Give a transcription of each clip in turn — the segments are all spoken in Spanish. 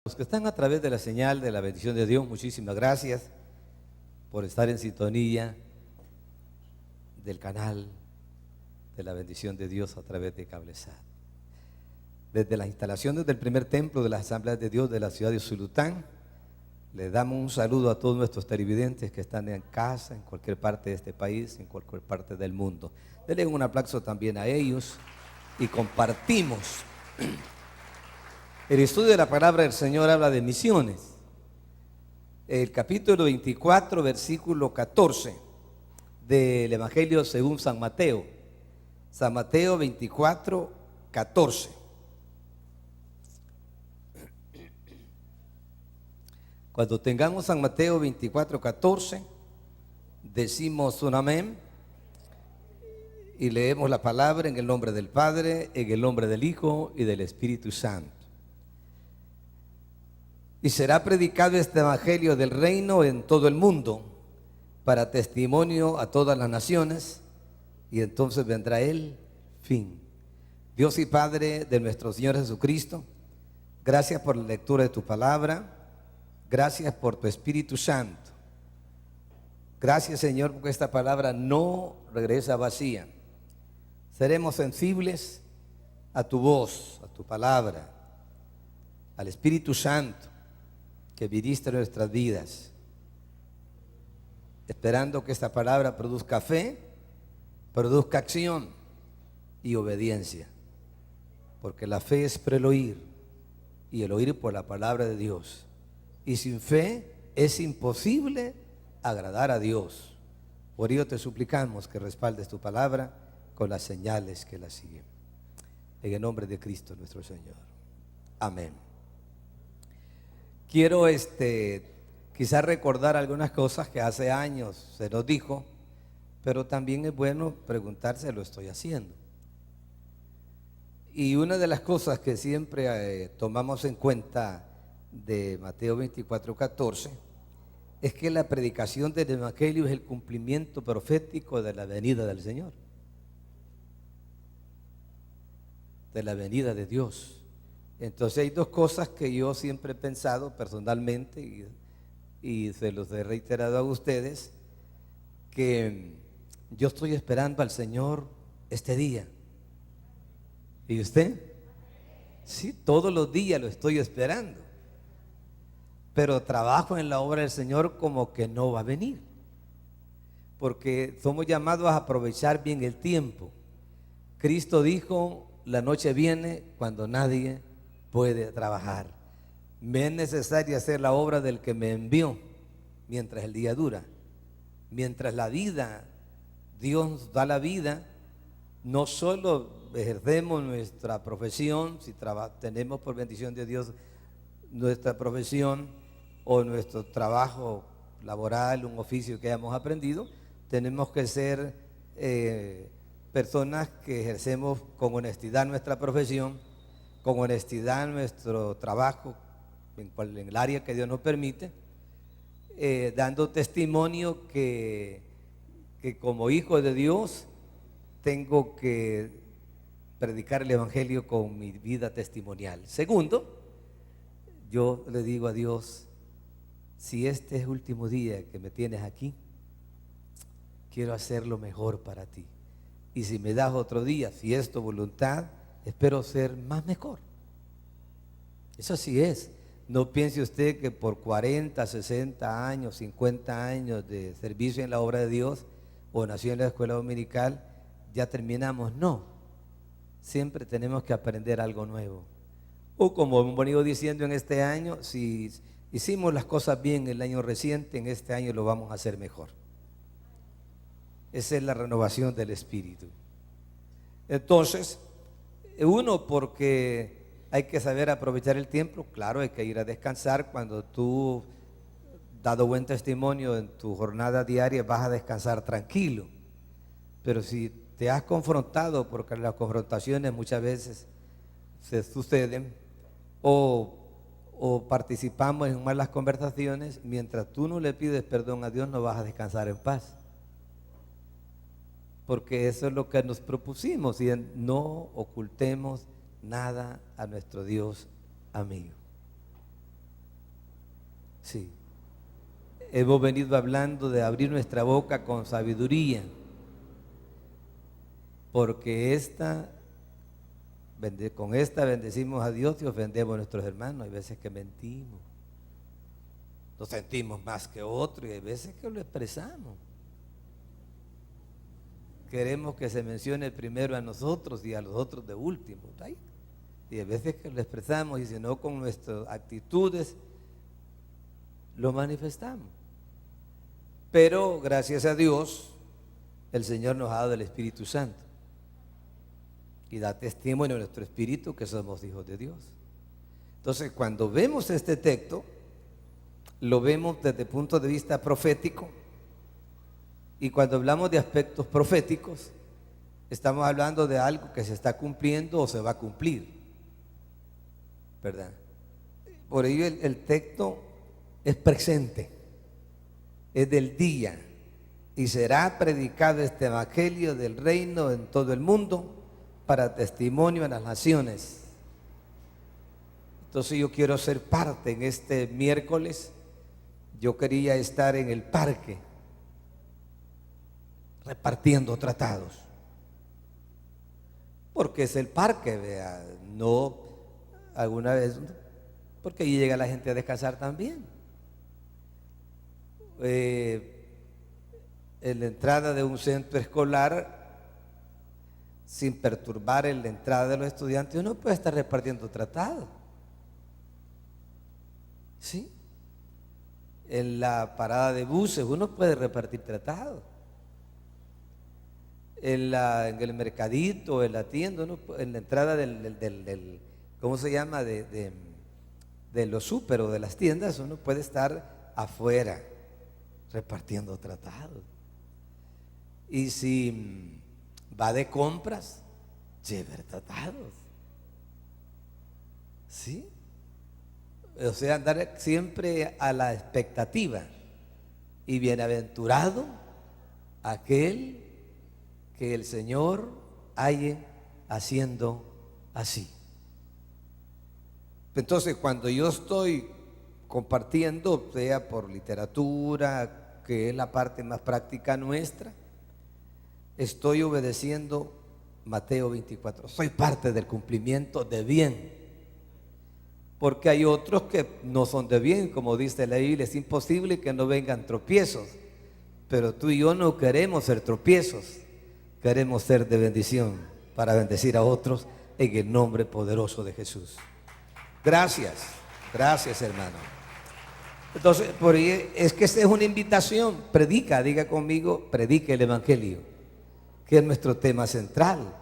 Los que están a través de la señal de la bendición de Dios, muchísimas gracias por estar en sintonía del canal de la bendición de Dios a través de CableSat. Desde las instalaciones del primer templo de las Asambleas de Dios de la ciudad de Usulután, le damos un saludo a todos nuestros televidentes que están en casa, en cualquier parte de este país, en cualquier parte del mundo. Denle un aplauso también a ellos y compartimos. El estudio de la palabra del Señor habla de misiones. El capítulo 24, versículo 14 del Evangelio según San Mateo. San Mateo 24, 14. Cuando tengamos San Mateo 24, 14, decimos un amén y leemos la palabra en el nombre del Padre, en el nombre del Hijo y del Espíritu Santo. Y será predicado este evangelio del reino en todo el mundo para testimonio a todas las naciones, y entonces vendrá el fin. Dios y Padre de nuestro Señor Jesucristo, gracias por la lectura de tu palabra, gracias por tu Espíritu Santo. Gracias, Señor, porque esta palabra no regresa vacía. Seremos sensibles a tu voz, a tu palabra, al Espíritu Santo que viniste en nuestras vidas, esperando que esta palabra produzca fe, produzca acción y obediencia, porque la fe es por el oír y el oír por la palabra de Dios, y sin fe es imposible agradar a Dios. Por ello te suplicamos que respaldes tu palabra con las señales que la siguen, en el nombre de Cristo nuestro Señor. Amén. Quiero quizás recordar algunas cosas que hace años se nos dijo, pero también es bueno preguntarse, ¿lo estoy haciendo? Y una de las cosas que siempre tomamos en cuenta de Mateo 24, 14 es que la predicación del Evangelio es el cumplimiento profético de la venida del Señor, de la venida de Dios. Entonces hay dos cosas que yo siempre he pensado personalmente y se los he reiterado a ustedes, que yo estoy esperando al Señor este día. ¿Y usted? Sí, todos los días lo estoy esperando, pero trabajo en la obra del Señor como que no va a venir, porque somos llamados a aprovechar bien el tiempo. Cristo dijo: la noche viene cuando nadie puede trabajar. Me es necesario hacer la obra del que me envió mientras el día dura. Mientras la vida, Dios nos da la vida, no solo ejercemos nuestra profesión, si tenemos por bendición de Dios nuestra profesión o nuestro trabajo laboral, un oficio que hayamos aprendido, tenemos que ser personas que ejercemos con honestidad nuestra profesión, con honestidad nuestro trabajo en el área que Dios nos permite, dando testimonio que como hijo de Dios tengo que predicar el Evangelio con mi vida testimonial. Segundo, yo le digo a Dios: si este es el último día que me tienes aquí, quiero hacerlo mejor para ti. Y si me das otro día, si es tu voluntad, espero ser más mejor. Eso sí es. No piense usted que por 40, 60 años, 50 años de servicio en la obra de Dios o nació en la escuela dominical, ya terminamos. No. Siempre tenemos que aprender algo nuevo. O como hemos venido diciendo en este año, si hicimos las cosas bien el año reciente, en este año lo vamos a hacer mejor. Esa es la renovación del espíritu. Entonces, uno, porque hay que saber aprovechar el tiempo. Claro, hay que ir a descansar. Cuando tú, dado buen testimonio en tu jornada diaria, vas a descansar tranquilo. Pero si te has confrontado, porque las confrontaciones muchas veces se suceden, o participamos en malas conversaciones, mientras tú no le pides perdón a Dios, no vas a descansar en paz. Porque eso es lo que nos propusimos, y no ocultemos nada a nuestro Dios amigo. Sí. Hemos venido hablando de abrir nuestra boca con sabiduría, porque con esta bendecimos a Dios y ofendemos a nuestros hermanos. Hay veces que mentimos, nos sentimos más que otros y hay veces que lo expresamos. Queremos que se mencione primero a nosotros y a los otros de último, ¿right? Y hay veces que lo expresamos y si no con nuestras actitudes lo manifestamos. Pero gracias a Dios el Señor nos ha dado el Espíritu Santo y da testimonio a nuestro espíritu que somos hijos de Dios. Entonces, cuando vemos este texto, lo vemos desde el punto de vista profético, y cuando hablamos de aspectos proféticos, estamos hablando de algo que se está cumpliendo o se va a cumplir, ¿verdad? Por ello el texto es presente, es del día, y será predicado este evangelio del reino en todo el mundo para testimonio a las naciones. Entonces yo quiero ser parte en este miércoles. Yo quería estar en el parque repartiendo tratados, porque es el parque, vea, no alguna vez, porque allí llega la gente a descansar también. En la entrada de un centro escolar, sin perturbar en la entrada de los estudiantes, uno puede estar repartiendo tratados, ¿sí? En la parada de buses uno puede repartir tratados. En el mercadito, en la tienda, en la entrada del ¿cómo se llama? De los súper o de las tiendas, uno puede estar afuera repartiendo tratados. Y si va de compras, lleve tratados, ¿sí? O sea, andar siempre a la expectativa. Y bienaventurado aquel que el Señor halle haciendo así. Entonces, cuando yo estoy compartiendo, sea por literatura, que es la parte más práctica nuestra, estoy obedeciendo Mateo 24. Soy parte del cumplimiento de bien. Porque hay otros que no son de bien, como dice la Biblia, es imposible que no vengan tropiezos. Pero tú y yo no queremos ser tropiezos. Queremos ser de bendición para bendecir a otros en el nombre poderoso de Jesús. Gracias, gracias, hermano. Entonces, por ahí es que esta es una invitación. Predica, diga conmigo, predique el evangelio, que es nuestro tema central.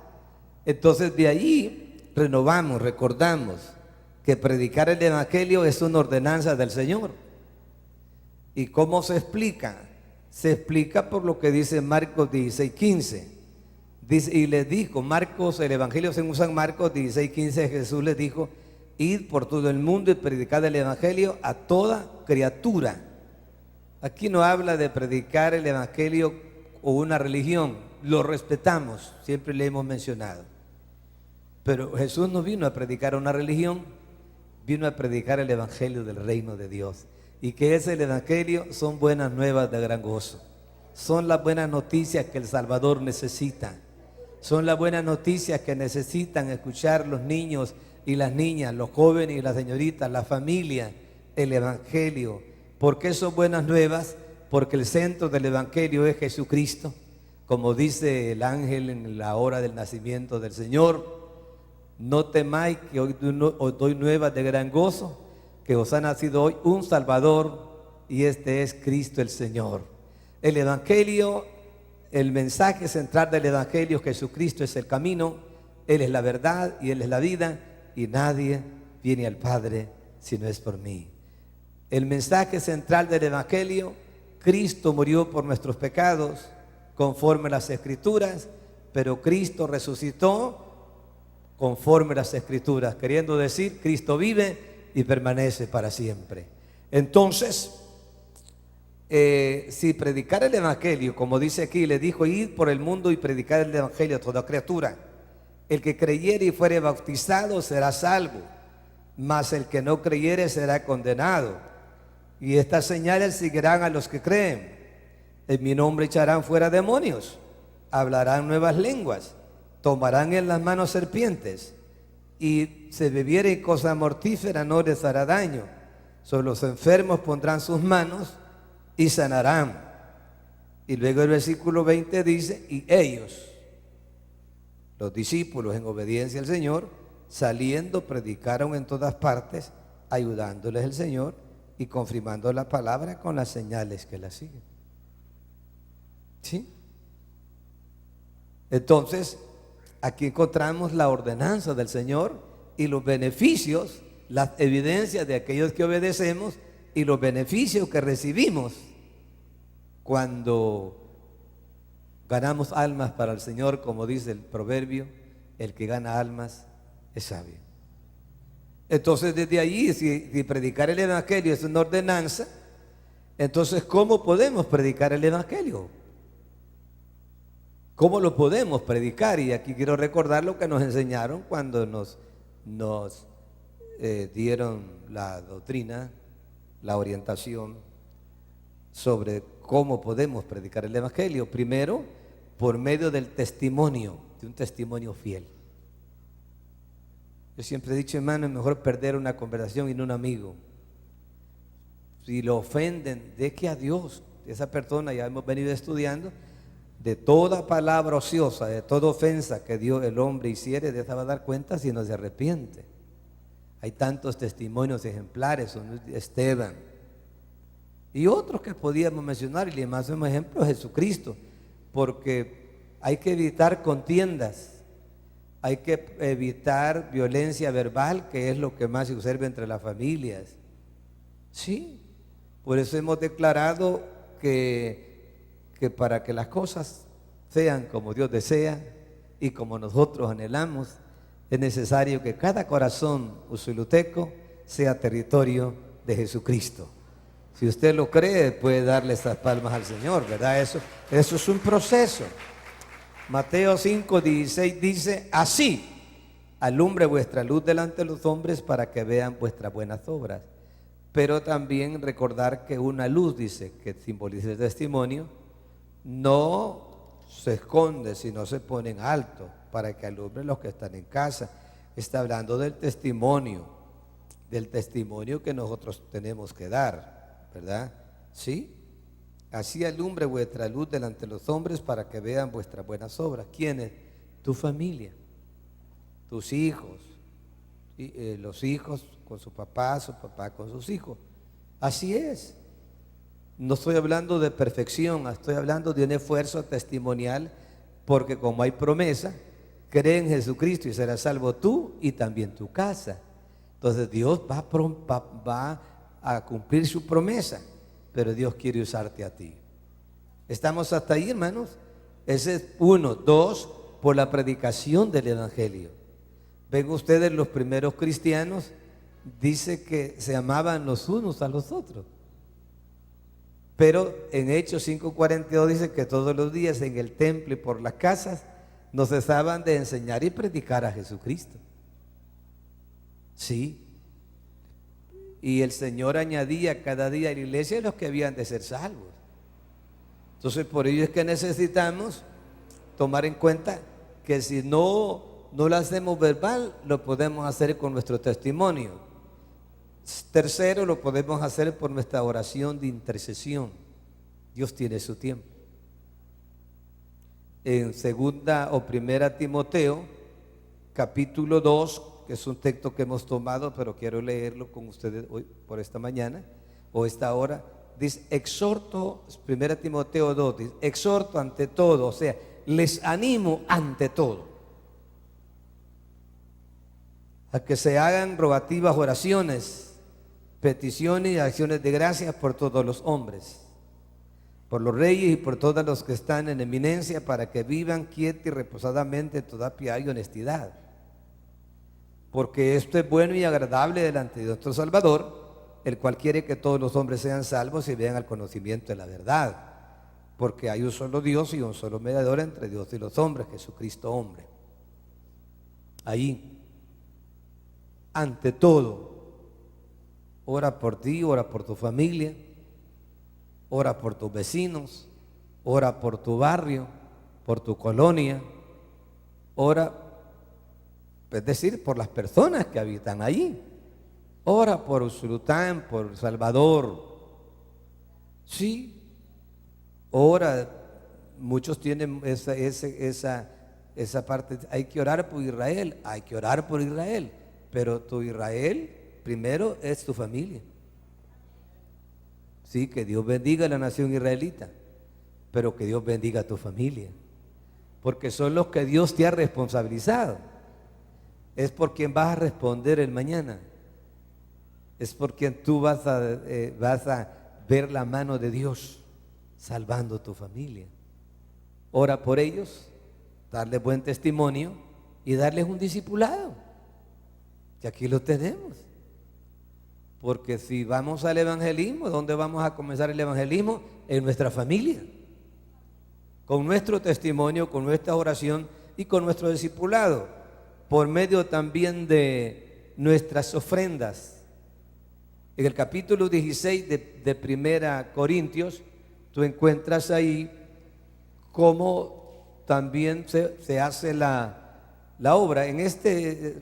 Entonces, de allí renovamos, recordamos que predicar el evangelio es una ordenanza del Señor. ¿Y cómo se explica? Se explica por lo que dice Marcos 16:15. Dice, y les dijo, Marcos, el evangelio según San Marcos 16:15, Jesús les dijo: id por todo el mundo y predicad el evangelio a toda criatura. Aquí no habla de predicar el evangelio o una religión, lo respetamos, siempre le hemos mencionado. Pero Jesús no vino a predicar una religión, vino a predicar el evangelio del reino de Dios. ¿Y qué es el evangelio? Son buenas nuevas de gran gozo. Son las buenas noticias que el Salvador necesita. Son las buenas noticias que necesitan escuchar los niños y las niñas, los jóvenes y las señoritas, la familia, el evangelio. ¿Por qué son buenas nuevas? Porque el centro del evangelio es Jesucristo. Como dice el ángel en la hora del nacimiento del Señor: no temáis, que hoy os doy nuevas de gran gozo, que os ha nacido hoy un Salvador, y este es Cristo el Señor. El evangelio, el mensaje central del evangelio: Jesucristo es el camino, Él es la verdad y Él es la vida, y nadie viene al Padre si no es por mí. El mensaje central del evangelio: Cristo murió por nuestros pecados conforme a las Escrituras, pero Cristo resucitó conforme a las Escrituras, queriendo decir, Cristo vive y permanece para siempre. Entonces, si predicar el evangelio, como dice aquí, le dijo: id por el mundo y predicar el evangelio a toda criatura. El que creyere y fuere bautizado será salvo, mas el que no creyere será condenado. Y estas señales seguirán a los que creen. En mi nombre echarán fuera demonios, hablarán nuevas lenguas, tomarán en las manos serpientes, y si bebieren cosa mortífera no les hará daño. Sobre los enfermos pondrán sus manos y sanarán. Y luego el versículo 20 dice, y ellos, los discípulos en obediencia al Señor, saliendo predicaron en todas partes, ayudándoles el Señor y confirmando la palabra con las señales que la siguen. ¿Sí? Entonces, aquí encontramos la ordenanza del Señor y los beneficios, las evidencias de aquellos que obedecemos y los beneficios que recibimos cuando ganamos almas para el Señor, como dice el proverbio, el que gana almas es sabio. Entonces, desde allí, si predicar el Evangelio es una ordenanza, entonces, ¿cómo podemos predicar el Evangelio? ¿Cómo lo podemos predicar? Y aquí quiero recordar lo que nos enseñaron cuando nos dieron la doctrina, la orientación sobre cómo podemos predicar el Evangelio. Primero, por medio del testimonio, de un testimonio fiel. Yo siempre he dicho, hermano, es mejor perder una conversación y no un amigo. Si lo ofenden, deje a Dios. Esa persona, ya hemos venido estudiando, de toda palabra ociosa, de toda ofensa que Dios, el hombre hiciere, de esa va a dar cuenta si no se arrepiente. Hay tantos testimonios ejemplares, Esteban y otros que podíamos mencionar, y le más un ejemplo Jesucristo, porque hay que evitar contiendas, hay que evitar violencia verbal, que es lo que más se observa entre las familias. Sí, por eso hemos declarado que para que las cosas sean como Dios desea y como nosotros anhelamos, es necesario que cada corazón usuluteco sea territorio de Jesucristo. Si usted lo cree, puede darle estas palmas al Señor, ¿verdad? Eso es un proceso. Mateo 5:16 dice, así alumbre vuestra luz delante de los hombres para que vean vuestras buenas obras. Pero también recordar que una luz, dice, que simboliza el testimonio, no se esconde, sino se pone en alto para que alumbre los que están en casa. Está hablando del testimonio que nosotros tenemos que dar, ¿verdad? ¿Sí? Así alumbre vuestra luz delante de los hombres para que vean vuestras buenas obras. ¿Quiénes? Tu familia, tus hijos, los hijos con su papá con sus hijos. Así es. No estoy hablando de perfección, estoy hablando de un esfuerzo testimonial, porque como hay promesa, cree en Jesucristo y serás salvo tú y también tu casa. Entonces Dios va a cumplir su promesa, pero Dios quiere usarte a ti. ¿Estamos hasta ahí, hermanos? Ese es uno. Dos, por la predicación del Evangelio. Ven ustedes, los primeros cristianos, dice que se amaban los unos a los otros. Pero en Hechos 5:42 dice que todos los días en el templo y por las casas no cesaban de enseñar y predicar a Jesucristo. Sí. Y el Señor añadía cada día a la iglesia los que habían de ser salvos. Entonces, por ello es que necesitamos tomar en cuenta que si no lo hacemos verbal, lo podemos hacer con nuestro testimonio. Tercero, lo podemos hacer por nuestra oración de intercesión. Dios tiene su tiempo. En segunda o primera Timoteo, capítulo 2, que es un texto que hemos tomado, pero quiero leerlo con ustedes hoy, por esta mañana, o esta hora, dice, exhorto, primera Timoteo 2, dice, exhorto ante todo, o sea, les animo ante todo, a que se hagan rogativas oraciones, peticiones y acciones de gracias por todos los hombres, por los reyes y por todos los que están en eminencia, para que vivan quieta y reposadamente en toda piedad y honestidad. Porque esto es bueno y agradable delante de nuestro Salvador, el cual quiere que todos los hombres sean salvos y vean al conocimiento de la verdad. Porque hay un solo Dios y un solo mediador entre Dios y los hombres, Jesucristo hombre. Ahí, ante todo, Ora por ti, ora por tu familia, ora por tus vecinos, ora por tu barrio, por tu colonia, ora, es decir, por las personas que habitan allí. Ora por Usulután, por Salvador. Sí, ora, muchos tienen esa parte, hay que orar por Israel, pero tu Israel primero es tu familia. Sí, que Dios bendiga a la nación israelita, pero que Dios bendiga a tu familia, porque son los que Dios te ha responsabilizado. Es por quien vas a responder el mañana. Es por quien tú vas a ver la mano de Dios salvando tu familia. Ora por ellos, darles buen testimonio y darles un discipulado. Y aquí lo tenemos. Porque si vamos al evangelismo, ¿dónde vamos a comenzar el evangelismo? En nuestra familia. Con nuestro testimonio, con nuestra oración y con nuestro discipulado. Por medio también de nuestras ofrendas. En el capítulo 16 de Primera Corintios, tú encuentras ahí cómo también se hace la obra. En esta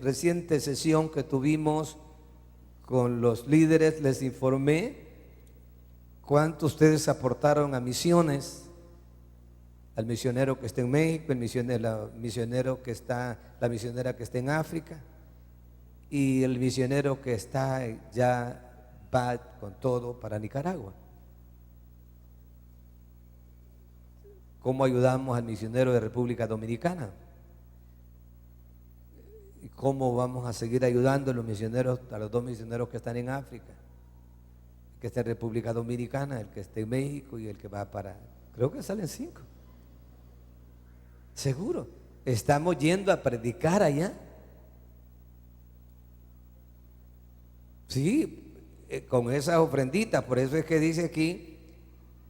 reciente sesión que tuvimos con los líderes, les informé cuánto ustedes aportaron a misiones, al misionero que está en México, la misionera que está en África, y el misionero que está ya va con todo para Nicaragua. ¿Cómo ayudamos al misionero de República Dominicana? ¿Y cómo vamos a seguir ayudando a los misioneros, a los 2 misioneros que están en África? El que está en República Dominicana, el que está en México y el que va para, creo que salen 5. Seguro, estamos yendo a predicar allá. Sí, con esas ofrenditas. Por eso es que dice aquí,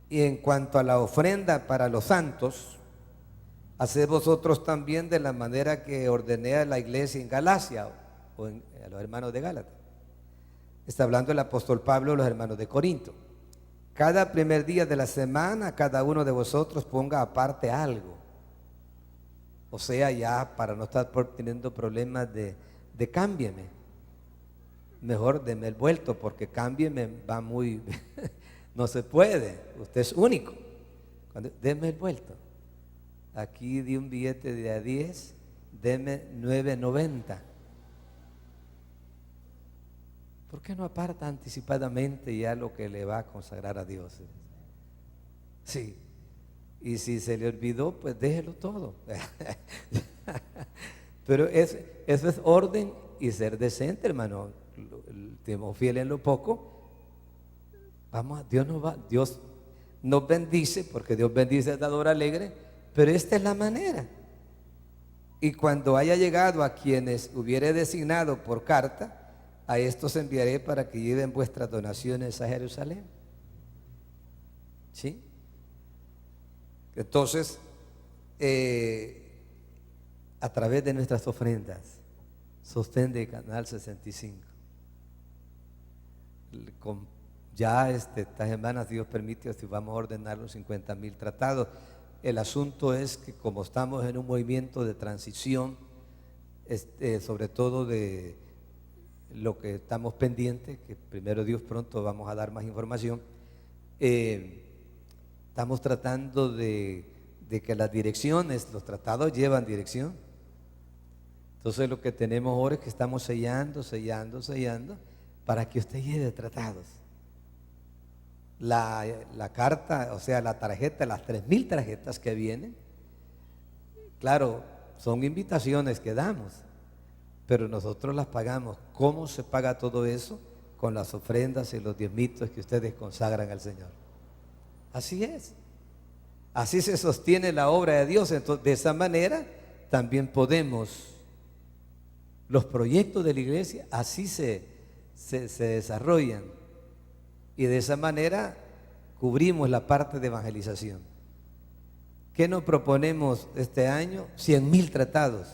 y en cuanto a la ofrenda para los santos, haced vosotros también de la manera que ordené a la iglesia en Galacia, o a los hermanos de Gálatas. Está hablando el apóstol Pablo a los hermanos de Corinto. Cada primer día de la semana, cada uno de vosotros ponga aparte algo. O sea, ya para no estar teniendo problemas de cámbieme. Mejor deme el vuelto, porque cámbieme va muy, no se puede, usted es único. Deme el vuelto. Aquí di un billete de a 10, deme 9.90. ¿Por qué no aparta anticipadamente ya lo que le va a consagrar a Dios? Sí. Y si se le olvidó, pues déjelo todo. Pero eso es orden y ser decente, hermano. Estemos fieles en lo poco. Dios nos bendice, porque Dios bendice al dador alegre, pero esta es la manera. Y cuando haya llegado a quienes hubiere designado por carta, a estos enviaré para que lleven vuestras donaciones a Jerusalén. ¿Sí? Entonces, a través de nuestras ofrendas, sostén de Canal 65. Ya estas semanas, Dios permite, si vamos a ordenar los 50,000 tratados. El asunto es que como estamos en un movimiento de transición, sobre todo de lo que estamos pendientes, que primero Dios pronto vamos a dar más información, estamos tratando de que las direcciones, los tratados llevan dirección. Entonces lo que tenemos ahora es que estamos sellando para que usted lleve tratados. La carta, o sea, la tarjeta, las 3,000 tarjetas que vienen, claro, son invitaciones que damos, pero nosotros las pagamos. ¿Cómo se paga todo eso? Con las ofrendas y los diezmitos que ustedes consagran al Señor. Así es. Así se sostiene la obra de Dios. Entonces, de esa manera también podemos, los proyectos de la iglesia así se desarrollan, y de esa manera cubrimos la parte de evangelización. ¿Qué nos proponemos este año? 100,000 tratados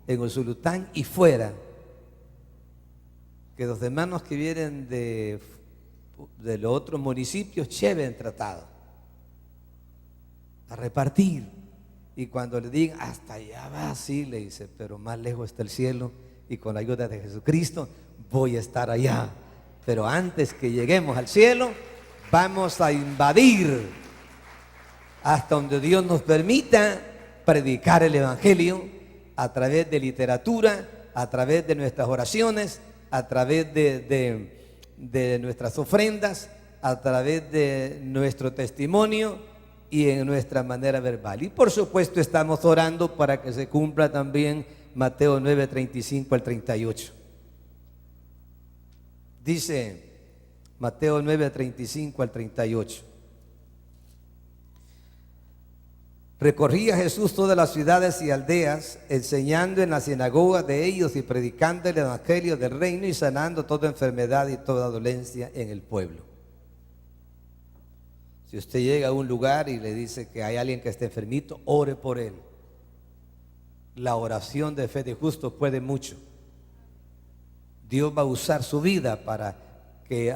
en Usulután y fuera. que los hermanos que vienen de los otros municipios lleven tratado a repartir. Y cuando le digan, hasta allá va, sí, le dice, pero más lejos está el cielo y con la ayuda de Jesucristo voy a estar allá. Pero antes que lleguemos al cielo, vamos a invadir hasta donde Dios nos permita predicar el Evangelio a través de literatura, a través de nuestras oraciones, a través de nuestras ofrendas, a través de nuestro testimonio y en nuestra manera verbal. Y por supuesto estamos orando para que se cumpla también Mateo 9, 35 al 38. Dice Mateo 9, 35 al 38. Recorría Jesús todas las ciudades y aldeas, enseñando en las sinagogas de ellos y predicando el evangelio del reino y sanando toda enfermedad y toda dolencia en el pueblo. Si usted llega a un lugar y le dice que hay alguien que está enfermito, ore por él. La oración de fe de justo puede mucho. Dios va a usar su vida para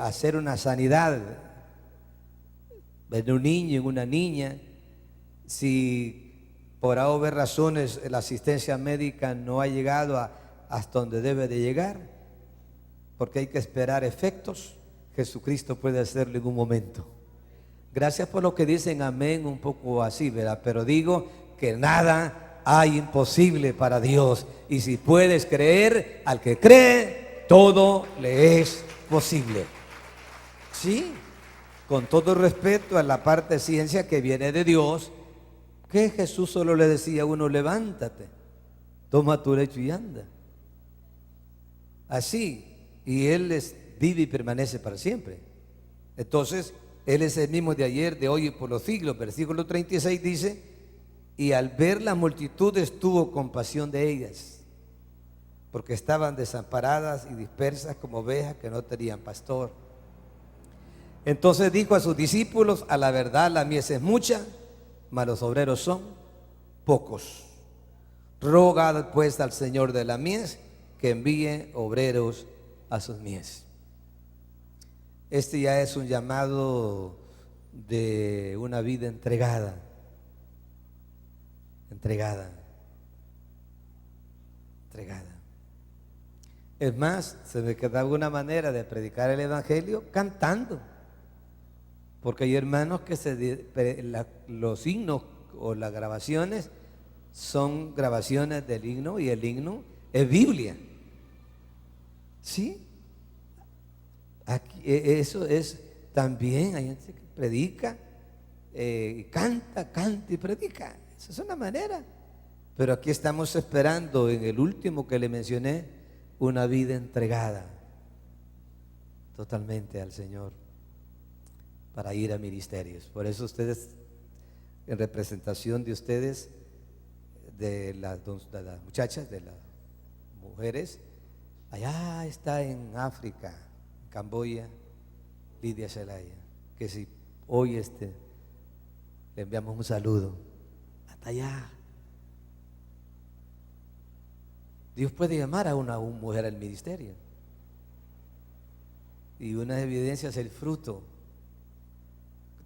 hacer una sanidad en un niño, en una niña. Si por A o B razones la asistencia médica no ha llegado hasta donde debe de llegar, porque hay que esperar efectos, Jesucristo puede hacerlo en un momento. Gracias por lo que dicen amén, un poco así, ¿verdad? Pero digo que nada hay imposible para Dios. Y si puedes creer, al que cree, todo le es posible. Sí, con todo respeto a la parte de ciencia que viene de Dios, que Jesús solo le decía a uno, levántate, toma tu lecho y anda. Así, y Él vive y permanece para siempre. Entonces, Él es el mismo de ayer, de hoy y por los siglos. Versículo 36 dice, y al ver la multitudes tuvo compasión de ellas, porque estaban desamparadas y dispersas como ovejas que no tenían pastor. Entonces dijo a sus discípulos, a la verdad la mies es mucha, mas los obreros son pocos. Rogad pues al Señor de la mies que envíe obreros a sus mies. Este ya es un llamado de una vida entregada. Es más, se me queda una manera de predicar el evangelio cantando. Porque hay hermanos que los himnos o las grabaciones son grabaciones del himno y el himno es Biblia. ¿Sí? Aquí, eso es también, hay gente que predica, canta y predica. Esa es una manera. Pero aquí estamos esperando, en el último que le mencioné, una vida entregada totalmente al Señor para ir a ministerios. Por eso ustedes, en representación de ustedes, de las muchachas, de las mujeres, allá está en África, Camboya, Lidia Zelaya, que si hoy le enviamos un saludo, hasta allá. Dios puede llamar a una mujer al ministerio. Y una evidencia es el fruto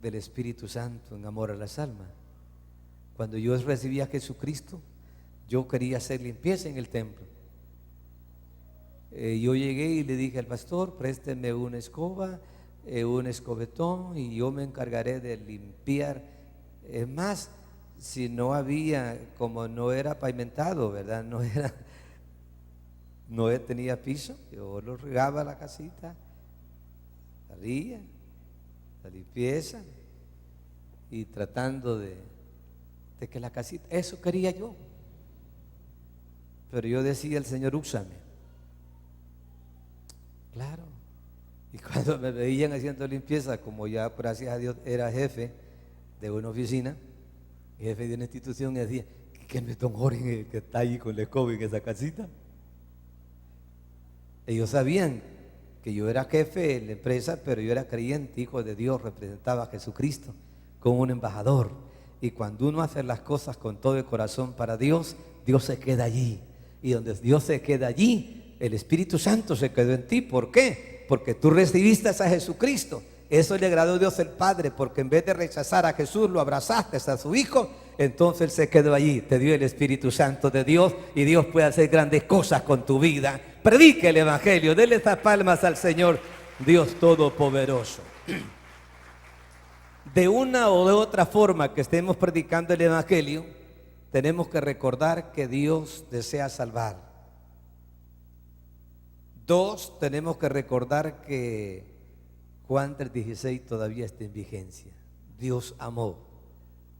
del Espíritu Santo en amor a las almas. Cuando yo recibí a Jesucristo, yo quería hacer limpieza en el templo. Yo llegué y le dije al pastor, présteme una escoba, un escobetón, y yo me encargaré de limpiar. Es más, si no había, como no era pavimentado, ¿verdad? No tenía piso, yo lo regaba a la casita, salía, la limpieza, y tratando de que la casita, eso quería yo. Pero yo decía al Señor, úsame. Claro. Y cuando me veían haciendo limpieza, como ya gracias a Dios era jefe de una oficina, jefe de una institución, y decía, ¿qué me don Jorge que está ahí con la escoba en esa casita? Ellos sabían que yo era jefe en la empresa, pero yo era creyente, hijo de Dios, representaba a Jesucristo como un embajador. Y cuando uno hace las cosas con todo el corazón para Dios, Dios se queda allí. Y donde Dios se queda allí, el Espíritu Santo se quedó en ti. ¿Por qué? Porque tú recibiste a Jesucristo. Eso le agradó a Dios el Padre, porque en vez de rechazar a Jesús, lo abrazaste a su Hijo. Entonces Él se quedó allí, te dio el Espíritu Santo de Dios, y Dios puede hacer grandes cosas con tu vida. Predique el Evangelio, denle estas palmas al Señor, Dios Todopoderoso. De una o de otra forma que estemos predicando el Evangelio, tenemos que recordar que Dios desea salvar. Dos, tenemos que recordar que Juan 3:16 todavía está en vigencia. Dios amó,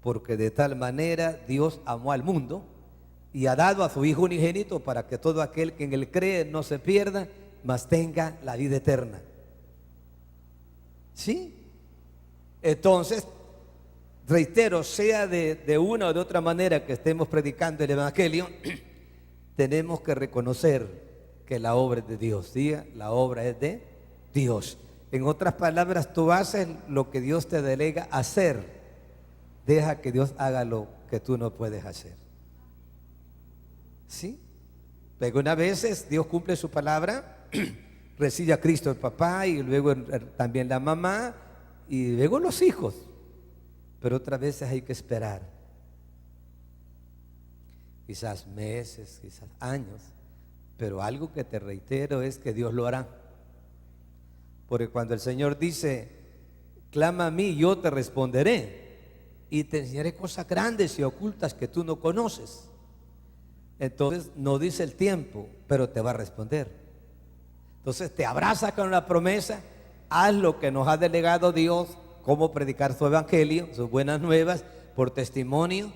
porque de tal manera Dios amó al mundo y ha dado a su Hijo unigénito para que todo aquel que en Él cree no se pierda, mas tenga la vida eterna. ¿Sí? Entonces, reitero, sea de una o de otra manera que estemos predicando el Evangelio, tenemos que reconocer que la obra es de Dios. Diga, la obra es de Dios. En otras palabras, tú haces lo que Dios te delega hacer. Deja que Dios haga lo que tú no puedes hacer. ¿Sí? Pero una vez Dios cumple su palabra, recibe a Cristo el papá y luego también la mamá y luego los hijos. Pero otras veces hay que esperar. Quizás meses, quizás años. Pero algo que te reitero es que Dios lo hará. Porque cuando el Señor dice, clama a mí, yo te responderé y te enseñaré cosas grandes y ocultas que tú no conoces. Entonces no dice el tiempo, pero te va a responder. Entonces te abraza con la promesa, haz lo que nos ha delegado Dios, cómo predicar su evangelio, sus buenas nuevas, por testimonio,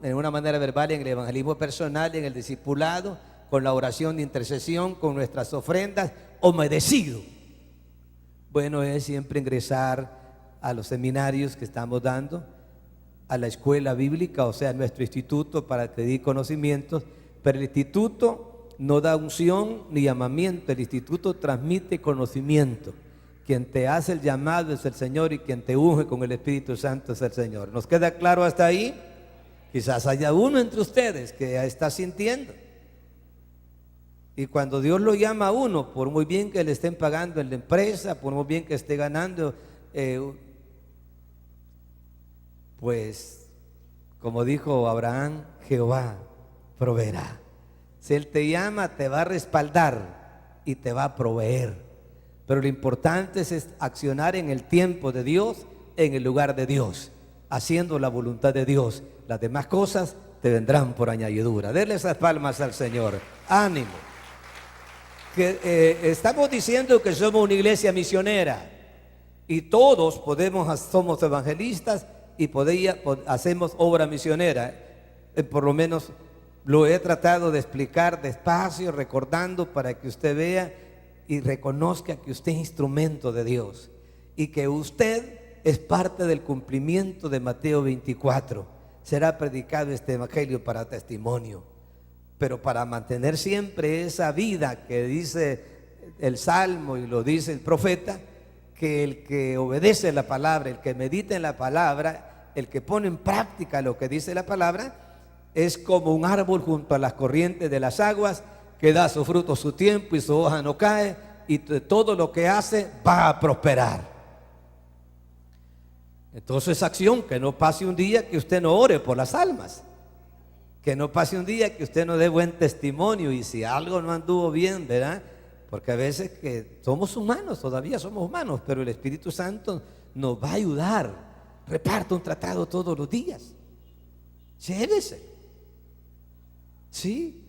en una manera verbal, en el evangelismo personal, en el discipulado, con la oración de intercesión, con nuestras ofrendas, obedecido. Bueno, es siempre ingresar a los seminarios que estamos dando, a la escuela bíblica, o sea, nuestro instituto para adquirir conocimientos, pero el instituto no da unción ni llamamiento, el instituto transmite conocimiento. Quien te hace el llamado es el Señor y quien te unge con el Espíritu Santo es el Señor. ¿Nos queda claro hasta ahí? Quizás haya uno entre ustedes que ya está sintiendo. Y cuando Dios lo llama a uno, por muy bien que le estén pagando en la empresa, por muy bien que esté ganando, pues como dijo Abraham, Jehová proveerá. Si Él te llama, te va a respaldar y te va a proveer. Pero lo importante es accionar en el tiempo de Dios, en el lugar de Dios, haciendo la voluntad de Dios. Las demás cosas te vendrán por añadidura. Denle esas palmas al Señor. Ánimo. Que estamos diciendo que somos una iglesia misionera y todos somos evangelistas y hacemos obra misionera. Por lo menos lo he tratado de explicar despacio, recordando para que usted vea y reconozca que usted es instrumento de Dios y que usted es parte del cumplimiento de Mateo 24. Será predicado este evangelio para testimonio. Pero para mantener siempre esa vida que dice el Salmo y lo dice el profeta, que el que obedece la palabra, el que medita en la palabra, el que pone en práctica lo que dice la palabra, es como un árbol junto a las corrientes de las aguas, que da su fruto su tiempo y su hoja no cae, y todo lo que hace va a prosperar. Entonces, acción, que no pase un día que usted no ore por las almas. Que no pase un día que usted no dé buen testimonio y si algo no anduvo bien, ¿verdad? Porque a veces que somos humanos, todavía somos humanos, pero el Espíritu Santo nos va a ayudar. Reparta un tratado todos los días. Llévese. ¿Sí?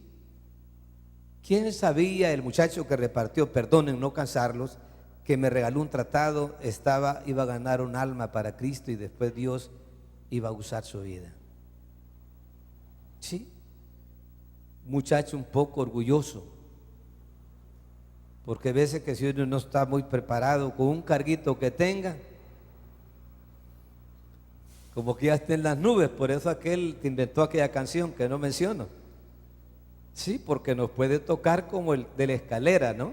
¿Quién sabía, el muchacho que repartió, perdonen no cansarlos, que me regaló un tratado, iba a ganar un alma para Cristo y después Dios iba a usar su vida? Sí, muchacho un poco orgulloso, porque a veces que si uno no está muy preparado con un carguito que tenga, como que ya está en las nubes. Por eso aquel que inventó aquella canción que no menciono. Sí, porque nos puede tocar como el de la escalera, ¿no?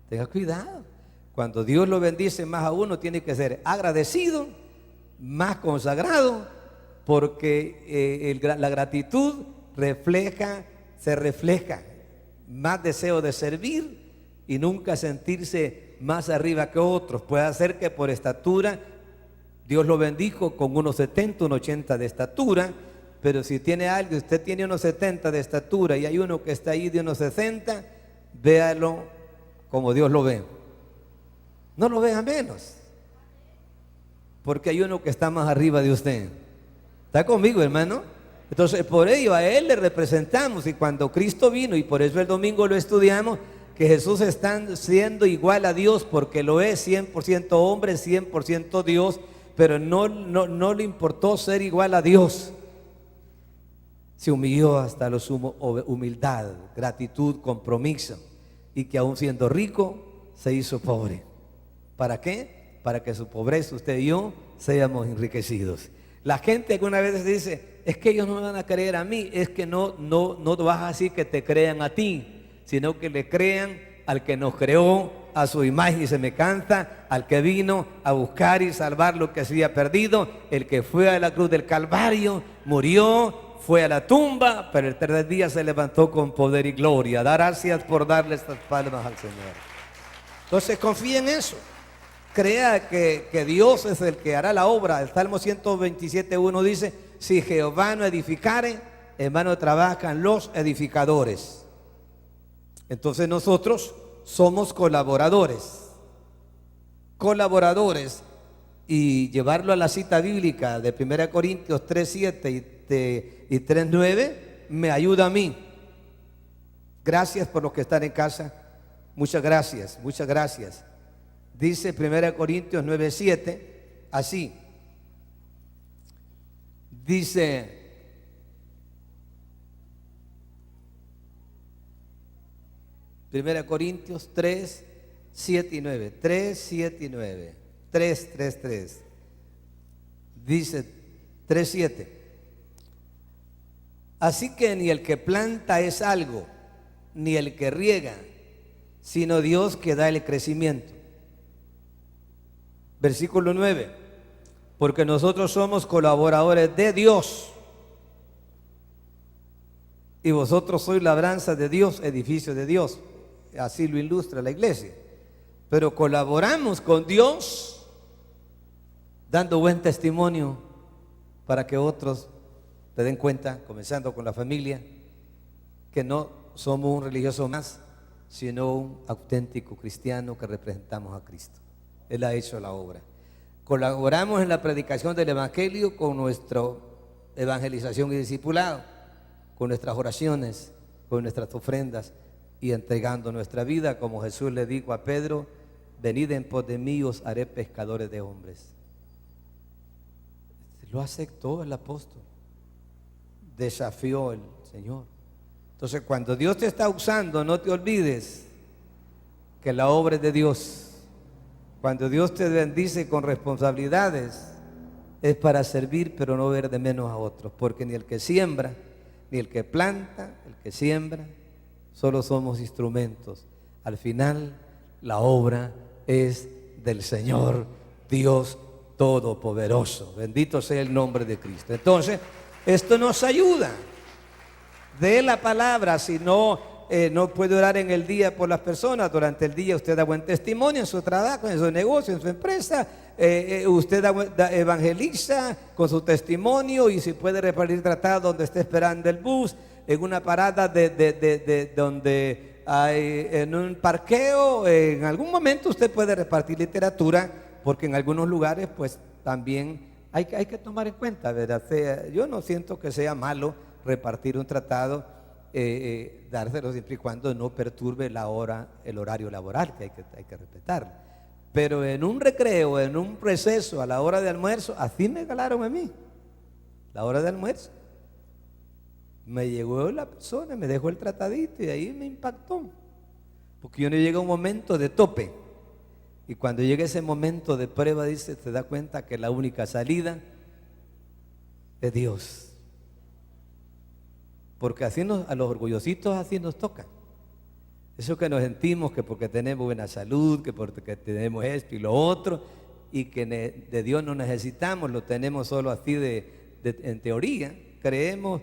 Tenga cuidado. Cuando Dios lo bendice más a uno, tiene que ser agradecido, más consagrado, porque la gratitud se refleja más deseo de servir y nunca sentirse más arriba que otros. Puede ser que por estatura Dios lo bendijo con unos 70, unos 80 de estatura, pero si tiene algo, usted tiene unos 70 de estatura y hay uno que está ahí de unos 60, véalo como Dios lo ve. No lo vea menos, porque hay uno que está más arriba de usted. ¿Está conmigo, hermano? Entonces, por ello a Él le representamos, y cuando Cristo vino, y por eso el domingo lo estudiamos, que Jesús está siendo igual a Dios, porque lo es, 100% hombre, 100% Dios, pero no le importó ser igual a Dios. Se humilló hasta lo sumo, humildad, gratitud, compromiso, y que aún siendo rico, se hizo pobre. ¿Para qué? Para que su pobreza, usted y yo, seamos enriquecidos. La gente alguna vez dice, es que ellos no me van a creer a mí. Es que no vas así que te crean a ti, sino que le crean al que nos creó a su imagen y semejanza, al que vino a buscar y salvar lo que se había perdido, el que fue a la cruz del Calvario, murió, fue a la tumba, pero el tercer día se levantó con poder y gloria. Dar gracias por darle estas palmas al Señor. Entonces confíe en eso. Crea que Dios es el que hará la obra. El Salmo 127:1 dice, si Jehová no edificare, en vano trabajan los edificadores. Entonces nosotros somos colaboradores. Colaboradores. Y llevarlo a la cita bíblica de 1 Corintios 3:7 y 3:9 me ayuda a mí. Gracias por los que están en casa. Muchas gracias, muchas gracias. Dice 1 Corintios 9:7, así. Dice, Primera Corintios 3, 7 y 9. 3, 7 y 9. 3, 3, 3. Dice 3, 7. Así que ni el que planta es algo, ni el que riega, sino Dios que da el crecimiento. Versículo 9. Porque nosotros somos colaboradores de Dios, y vosotros sois labranza de Dios, edificio de Dios. Así lo ilustra la iglesia. Pero colaboramos con Dios dando buen testimonio para que otros te den cuenta, comenzando con la familia, que no somos un religioso más, sino un auténtico cristiano que representamos a Cristo. Él ha hecho la obra. Colaboramos en la predicación del Evangelio con nuestra evangelización y discipulado, con nuestras oraciones, con nuestras ofrendas y entregando nuestra vida, como Jesús le dijo a Pedro, venid en pos de mí, os haré pescadores de hombres. Lo aceptó el apóstol, desafió el Señor. Entonces, cuando Dios te está usando, no te olvides que la obra es de Dios. Cuando Dios te bendice con responsabilidades, es para servir, pero no ver de menos a otros, porque ni el que siembra, ni el que planta, el que siembra, solo somos instrumentos. Al final, la obra es del Señor Dios Todopoderoso. Bendito sea el nombre de Cristo. Entonces, esto nos ayuda. De la palabra, si no puede orar en el día por las personas, durante el día usted da buen testimonio en su trabajo, en su negocio, en su empresa, usted evangeliza con su testimonio, y si puede repartir tratados donde esté esperando el bus, en una parada de donde hay, en un parqueo, en algún momento usted puede repartir literatura, porque en algunos lugares pues también hay que tomar en cuenta, ¿verdad? Yo no siento que sea malo repartir un tratado, dárselo siempre y cuando no perturbe el horario laboral, que hay que respetarlo. Pero en un recreo, en un receso, a la hora de almuerzo, así me galaron a mí. La hora de almuerzo, me llegó la persona, me dejó el tratadito y ahí me impactó, porque uno llega a un momento de tope, y cuando llega ese momento de prueba, te da cuenta que la única salida es Dios. Porque así a los orgullositos así nos toca. Eso que nos sentimos que porque tenemos buena salud, que porque tenemos esto y lo otro, y que de Dios no necesitamos, lo tenemos solo así en teoría. Creemos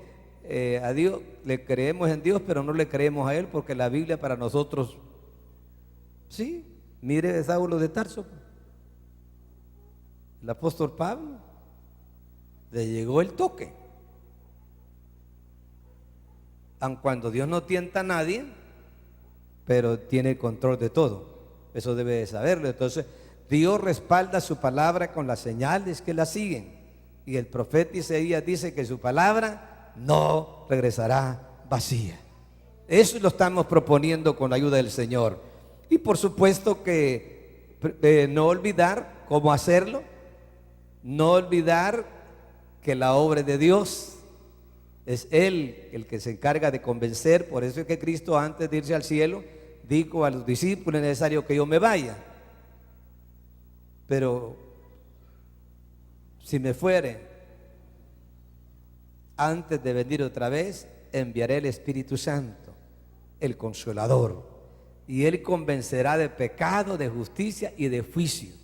a Dios, le creemos en Dios, pero no le creemos a Él, porque la Biblia para nosotros, sí, mire a Saulo de Tarso, el apóstol Pablo, le llegó el toque. Aun cuando Dios no tienta a nadie, pero tiene el control de todo. Eso debe de saberlo. Entonces, Dios respalda su palabra con las señales que la siguen. Y el profeta Isaías dice que su palabra no regresará vacía. Eso lo estamos proponiendo con la ayuda del Señor. Y por supuesto que no olvidar cómo hacerlo. No olvidar que la obra de Dios es Él el que se encarga de convencer. Por eso es que Cristo, antes de irse al cielo, dijo a los discípulos: es necesario que yo me vaya, pero si me fuere, antes de venir otra vez, enviaré el Espíritu Santo, el Consolador, y Él convencerá de pecado, de justicia y de juicio.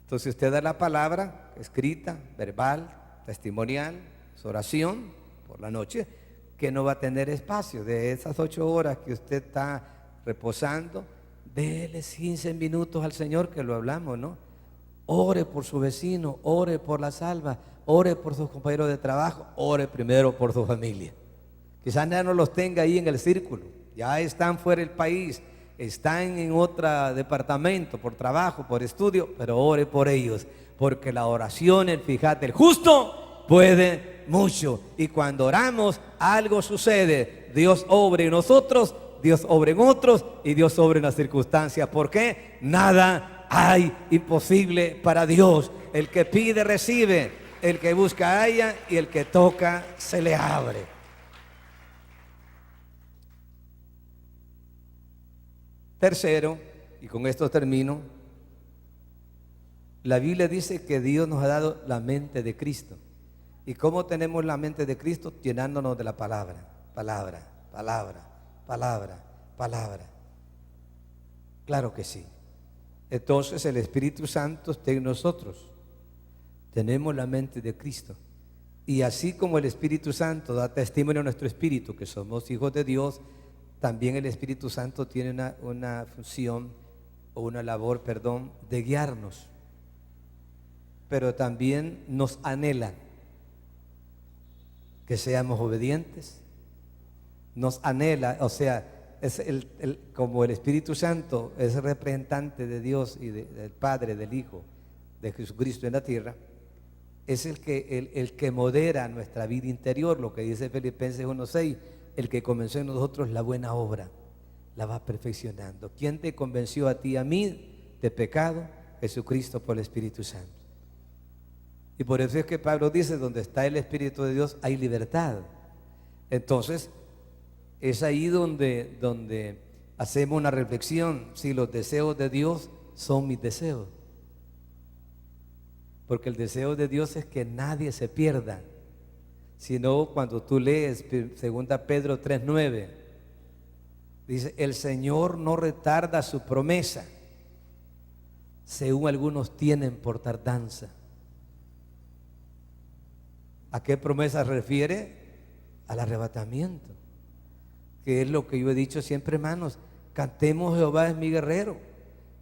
Entonces usted da la palabra escrita, verbal, testimonial, su oración por la noche, que no va a tener espacio. De esas 8 horas que usted está reposando, déle 15 minutos al Señor, que lo hablamos, ¿no? Ore por su vecino, ore por la salva, ore por sus compañeros de trabajo, ore primero por su familia. Quizás ya no los tenga ahí en el círculo, ya están fuera del país, están en otro departamento por trabajo, por estudio, pero ore por ellos, porque la oración, fíjate, el justo puede mucho, y cuando oramos algo sucede. Dios obra en nosotros, Dios obra en otros, y Dios obra en las circunstancias. ¿Por qué? Nada hay imposible para Dios. El que pide recibe, el que busca halla, y el que toca se le abre. Tercero, y con esto termino, la Biblia dice que Dios nos ha dado la mente de Cristo. ¿Y cómo tenemos la mente de Cristo? Llenándonos de la palabra, palabra, palabra, palabra, palabra. Claro que sí. Entonces el Espíritu Santo está en nosotros. Tenemos la mente de Cristo. Y así como el Espíritu Santo da testimonio a nuestro espíritu que somos hijos de Dios, también el Espíritu Santo tiene una función o una labor, de guiarnos. Pero también nos anhela que seamos obedientes. Nos anhela, o sea, es como el Espíritu Santo es el representante de Dios y del Padre, del Hijo, de Jesucristo en la tierra, es el que modera nuestra vida interior, lo que dice Filipenses 1:6, el que comenzó en nosotros la buena obra, la va perfeccionando. ¿Quién te convenció a ti y a mí de pecado? Jesucristo por el Espíritu Santo. Y por eso es que Pablo dice: donde está el Espíritu de Dios hay libertad. Entonces es ahí donde hacemos una reflexión: si los deseos de Dios son mis deseos. Porque el deseo de Dios es que nadie se pierda, sino cuando tú lees 2 Pedro 3:9, dice: el Señor no retarda su promesa, según algunos tienen por tardanza. ¿A qué promesa refiere? Al arrebatamiento, que es lo que yo he dicho siempre, hermanos: cantemos Jehová es mi guerrero,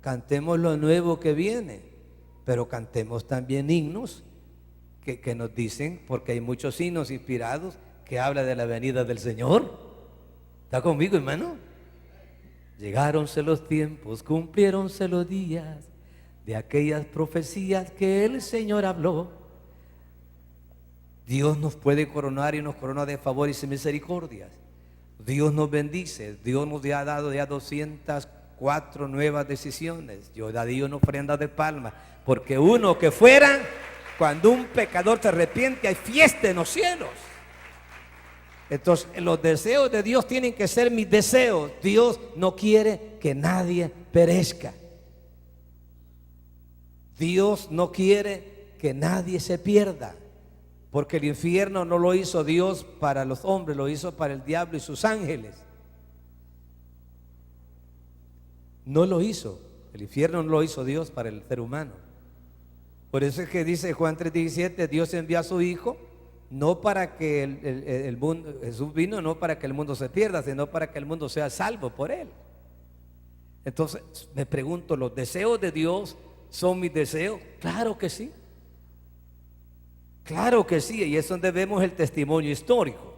cantemos lo nuevo que viene, pero cantemos también himnos que nos dicen, porque hay muchos himnos inspirados que hablan de la venida del Señor. ¿Está conmigo, hermano? Llegáronse los tiempos, cumpliéronse los días de aquellas profecías que el Señor habló. Dios nos puede coronar y nos corona de favores y misericordias. Dios nos bendice. Dios nos ha dado ya 204 nuevas decisiones. Yo daría una ofrenda de palma, porque uno que fuera, cuando un pecador se arrepiente, hay fiesta en los cielos. Entonces los deseos de Dios tienen que ser mis deseos. Dios no quiere que nadie perezca. Dios no quiere que nadie se pierda, porque el infierno no lo hizo Dios para los hombres, lo hizo para el diablo y sus ángeles. No lo hizo, el infierno no lo hizo Dios para el ser humano. Por eso es que dice Juan 3:17, Dios envió a su Hijo no para que el mundo, Jesús vino no para que el mundo se pierda, sino para que el mundo sea salvo por él. Entonces me pregunto, ¿los deseos de Dios son mis deseos? Claro que sí. Claro que sí, y es donde vemos el testimonio histórico.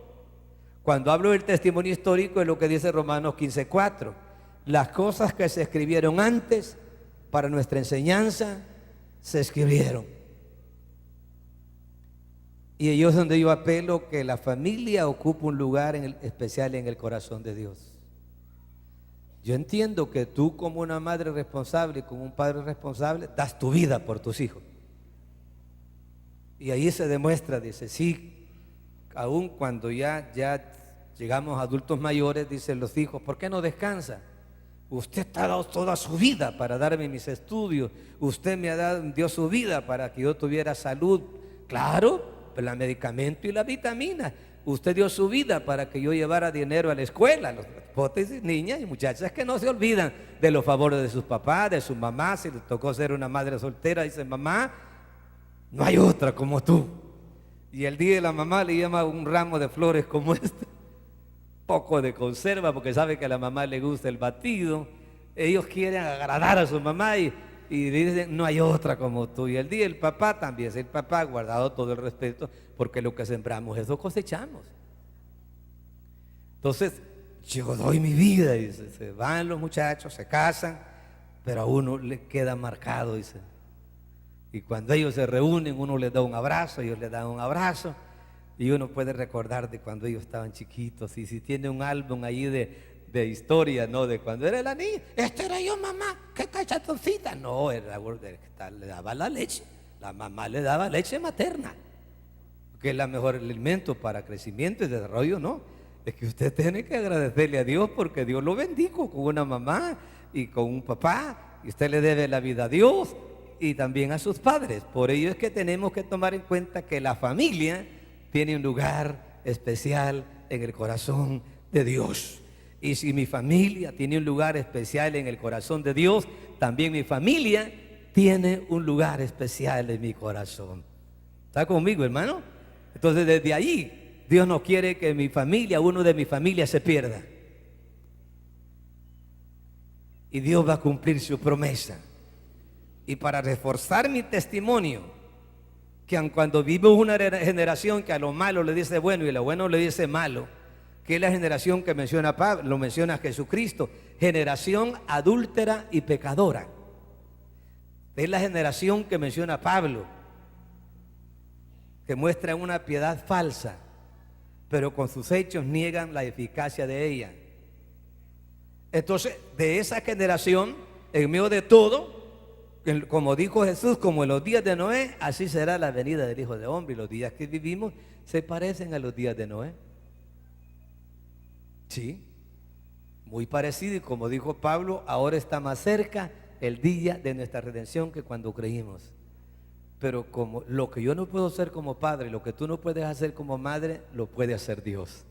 Cuando hablo del testimonio histórico es lo que dice Romanos 15:4. Las cosas que se escribieron antes para nuestra enseñanza se escribieron. Y ahí es donde yo apelo que la familia ocupa un lugar especial en el corazón de Dios. Yo entiendo que tú, como una madre responsable y como un padre responsable, das tu vida por tus hijos. Y ahí se demuestra, dice, sí, aún cuando ya llegamos a adultos mayores, dicen los hijos, ¿por qué no descansa? Usted ha dado toda su vida para darme mis estudios, usted dio su vida para que yo tuviera salud. Claro, el medicamento y la vitamina. Usted dio su vida para que yo llevara dinero a la escuela. Los potes, niñas y muchachas que no se olvidan de los favores de sus papás, de su mamá. Si les tocó ser una madre soltera, dice, mamá, no hay otra como tú. Y el día de la mamá le llama un ramo de flores como este, poco de conserva, porque sabe que a la mamá le gusta el batido. Ellos quieren agradar a su mamá y dicen, no hay otra como tú. Y el día del papá también, el papá ha guardado todo el respeto, porque lo que sembramos, eso cosechamos. Entonces, yo doy mi vida, dice, se van los muchachos, se casan, pero a uno le queda marcado, dice. Y cuando ellos se reúnen, uno les da un abrazo, ellos les dan un abrazo, y uno puede recordar de cuando ellos estaban chiquitos. Y si tiene un álbum ahí de historia, ¿no? De cuando era la niña, esta era yo, mamá, qué cachatoncita. No, le daba la leche, la mamá le daba leche materna, que es la mejor alimento para crecimiento y desarrollo, ¿no? Es que usted tiene que agradecerle a Dios porque Dios lo bendijo con una mamá y con un papá, y usted le debe la vida a Dios y también a sus padres. Por ello es que tenemos que tomar en cuenta que la familia tiene un lugar especial en el corazón de Dios. Y si mi familia tiene un lugar especial en el corazón de Dios, también mi familia tiene un lugar especial en mi corazón. ¿Está conmigo, hermano? Entonces, desde ahí, Dios no quiere que mi familia, uno de mi familia, se pierda. Y Dios va a cumplir su promesa. Y para reforzar mi testimonio, que aun cuando vivo una generación que a lo malo le dice bueno y a lo bueno le dice malo, que es la generación que menciona Pablo, lo menciona Jesucristo, generación adúltera y pecadora. Es la generación que menciona Pablo, que muestra una piedad falsa, pero con sus hechos niegan la eficacia de ella. Entonces, de esa generación, en medio de todo, como dijo Jesús, como en los días de Noé, así será la venida del Hijo del Hombre. Y los días que vivimos se parecen a los días de Noé. Sí, muy parecido, y como dijo Pablo, ahora está más cerca el día de nuestra redención que cuando creímos. Pero como lo que yo no puedo hacer como padre, lo que tú no puedes hacer como madre, lo puede hacer Dios.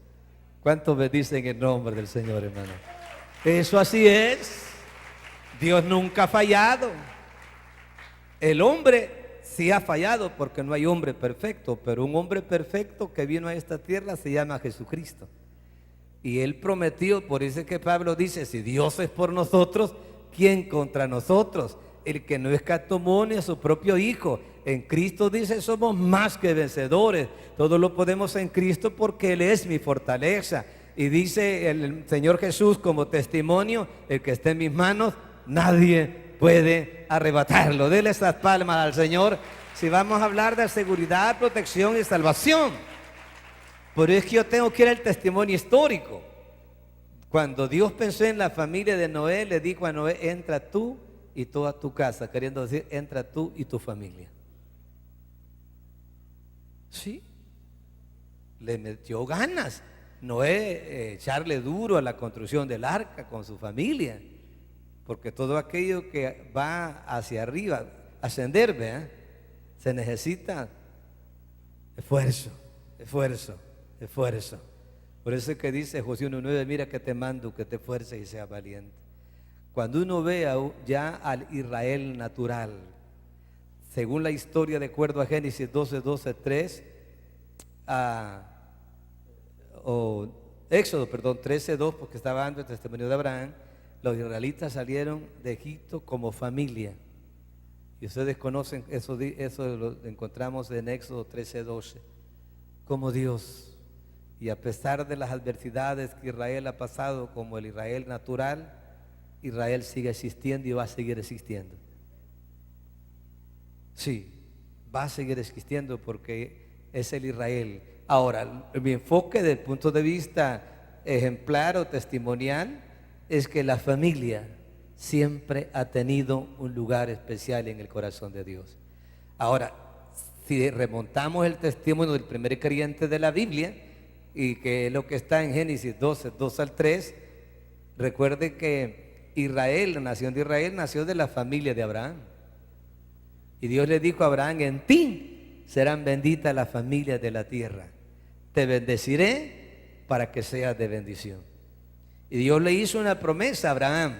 ¿Cuántos me dicen en nombre del Señor, hermano? Eso así es. Dios nunca ha fallado. El hombre sí ha fallado porque no hay hombre perfecto, pero un hombre perfecto que vino a esta tierra se llama Jesucristo. Y Él prometió, por eso es que Pablo dice, si Dios es por nosotros, ¿quién contra nosotros? El que no escatomó ni a su propio Hijo. En Cristo dice, somos más que vencedores. Todo lo podemos en Cristo porque Él es mi fortaleza. Y dice el Señor Jesús como testimonio, el que esté en mis manos, nadie puede arrebatarlo. Dele estas palmas al Señor si vamos a hablar de seguridad, protección y salvación. Pero es que yo tengo que ir al testimonio histórico. Cuando Dios pensó en la familia de Noé, le dijo a Noé, entra tú y toda tu casa, queriendo decir, entra tú y tu familia. Sí, le metió ganas Noé, echarle duro a la construcción del arca con su familia, porque todo aquello que va hacia arriba, ascender, ¿verdad? Se necesita esfuerzo. Por eso es que dice Josué 1:9, mira que te mando que te esfuerces y seas valiente. Cuando uno vea ya al Israel natural, según la historia de acuerdo a Génesis 12:3, Éxodo, perdón, 13:2, porque estaba dando el testimonio de Abraham. Los israelitas salieron de Egipto como familia. Y ustedes conocen eso lo encontramos en Éxodo 13:12. Como Dios, y a pesar de las adversidades que Israel ha pasado, como el Israel natural, Israel sigue existiendo y va a seguir existiendo. Sí, va a seguir existiendo porque es el Israel. Ahora, mi enfoque desde el punto de vista ejemplar o testimonial es que la familia siempre ha tenido un lugar especial en el corazón de Dios. Ahora, si remontamos el testimonio del primer creyente de la Biblia, y que es lo que está en Génesis 12, 2 al 3, recuerde que Israel, la nación de Israel, nació de la familia de Abraham. Y Dios le dijo a Abraham: en ti serán benditas las familias de la tierra. Te bendeciré para que seas de bendición. Y Dios le hizo una promesa a Abraham.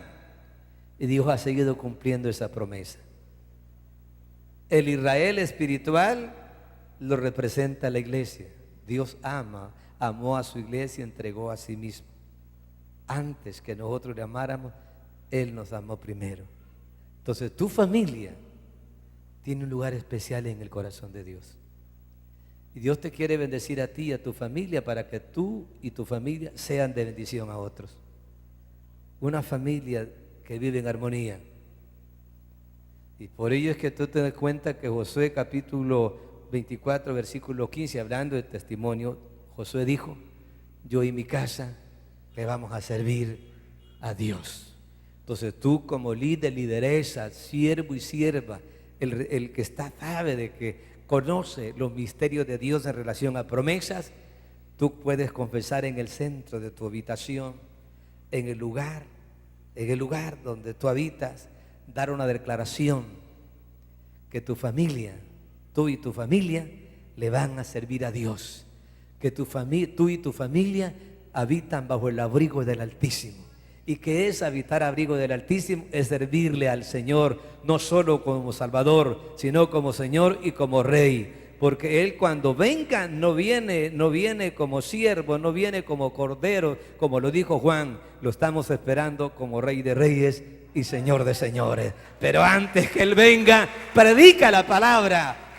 Y Dios ha seguido cumpliendo esa promesa. El Israel espiritual lo representa la iglesia. Dios amó a su iglesia y entregó a sí mismo. Antes que nosotros le amáramos, Él nos amó primero. Entonces tu familia tiene un lugar especial en el corazón de Dios. Y Dios te quiere bendecir a ti y a tu familia para que tú y tu familia sean de bendición a otros. Una familia que vive en armonía. Y por ello es que tú te das cuenta que Josué capítulo 24 versículo 15, hablando de testimonio, Josué dijo: yo y mi casa le vamos a servir a Dios. Entonces tú, como líder, lideresa, siervo y sierva, el que sabe de que conoce los misterios de Dios en relación a promesas, tú puedes confesar en el centro de tu habitación, en el lugar donde tú habitas, dar una declaración que tu familia, tú y tu familia le van a servir a Dios, que tú y tu familia habitan bajo el abrigo del Altísimo, y que es habitar abrigo del Altísimo es servirle al Señor, no solo como Salvador, sino como Señor y como Rey. Porque Él, cuando venga, no viene como siervo, no viene como cordero, como lo dijo Juan. Lo estamos esperando como Rey de Reyes y Señor de Señores. Pero antes que Él venga, predica la palabra,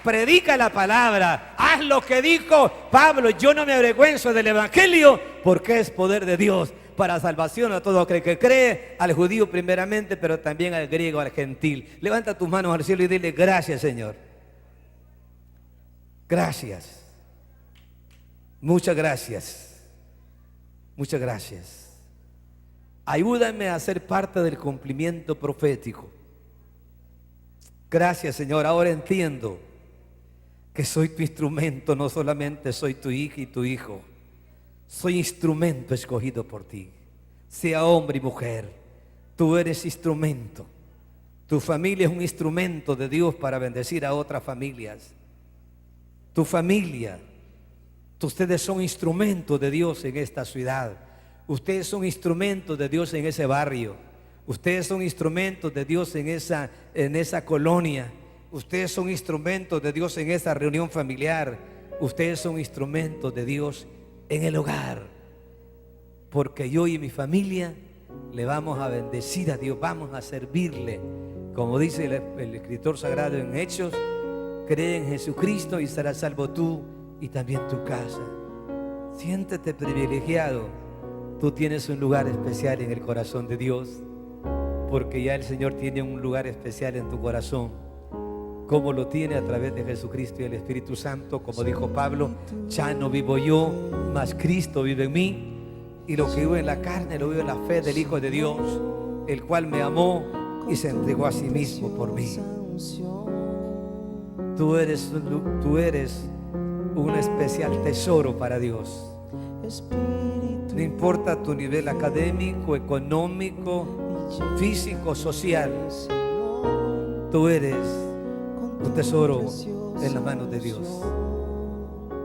haz lo que dijo Pablo: yo no me avergüenzo del Evangelio, porque es poder de Dios para salvación a todo aquel que cree, al judío primeramente, pero también al griego, al gentil. Levanta tus manos al cielo y dile: gracias, Señor. Gracias. Muchas gracias. Muchas gracias. Ayúdame a ser parte del cumplimiento profético. Gracias, Señor. Ahora entiendo que soy tu instrumento, no solamente soy tu hija y tu hijo. Soy instrumento escogido por ti. Sea hombre y mujer, tú eres instrumento. Tu familia es un instrumento de Dios para bendecir a otras familias. Tu familia, ustedes son instrumentos de Dios en esta ciudad. Ustedes son instrumentos de Dios en ese barrio. Ustedes son instrumentos de Dios en esa colonia. Ustedes son instrumentos de Dios en esa reunión familiar. Ustedes son instrumentos de Dios en el hogar. Porque yo y mi familia le vamos a bendecir a Dios, vamos a servirle. Como dice el escritor sagrado en Hechos: cree en Jesucristo y serás salvo tú y también tu casa. Siéntete privilegiado. Tú tienes un lugar especial en el corazón de Dios, porque ya el Señor tiene un lugar especial en tu corazón, como lo tiene a través de Jesucristo y el Espíritu Santo. Como dijo Pablo: ya no vivo yo, mas Cristo vive en mí, y lo que vivo en la carne lo vivo en la fe del Hijo de Dios, el cual me amó y se entregó a sí mismo por mí. Tú eres un especial tesoro para Dios. No importa tu nivel académico, económico, físico, social, tú eres un tesoro en las manos de Dios.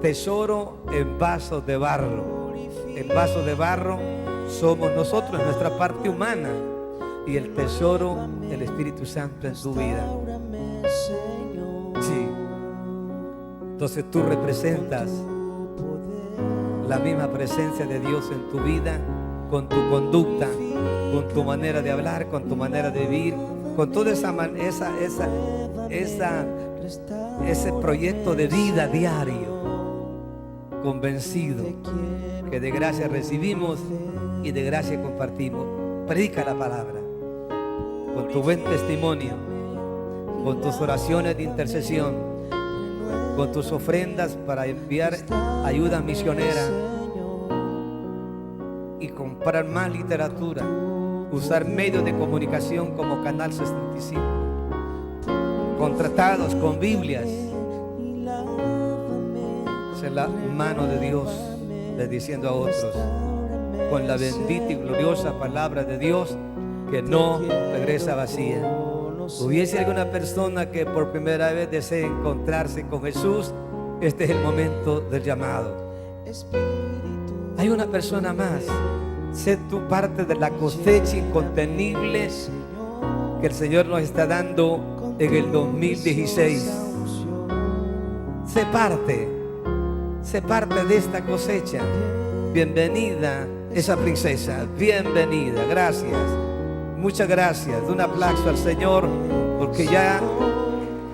Tesoro en vasos de barro. El vaso de barro somos nosotros, nuestra parte humana, y el tesoro, el Espíritu Santo en tu vida. Sí. Entonces tú representas la misma presencia de Dios en tu vida, con tu conducta, con tu manera de hablar, con tu manera de vivir, con todo ese proyecto de vida diario, convencido que de gracia recibimos y de gracia compartimos. Predica la palabra con tu buen testimonio, con tus oraciones de intercesión, con tus ofrendas para enviar ayuda misionera y comprar más literatura, usar medios de comunicación como Canal 65, contratados con Biblias. Es la mano de Dios bendiciendo a otros con la bendita y gloriosa palabra de Dios que no regresa vacía. Hubiese alguna persona que por primera vez desee encontrarse con Jesús, este es el momento del llamado. Hay una persona más. Sé tú parte de la cosecha incontenible que el Señor nos está dando en el 2016. Sé parte de esta cosecha. Bienvenida esa princesa, bienvenida, gracias, muchas gracias. Un aplauso al Señor, porque ya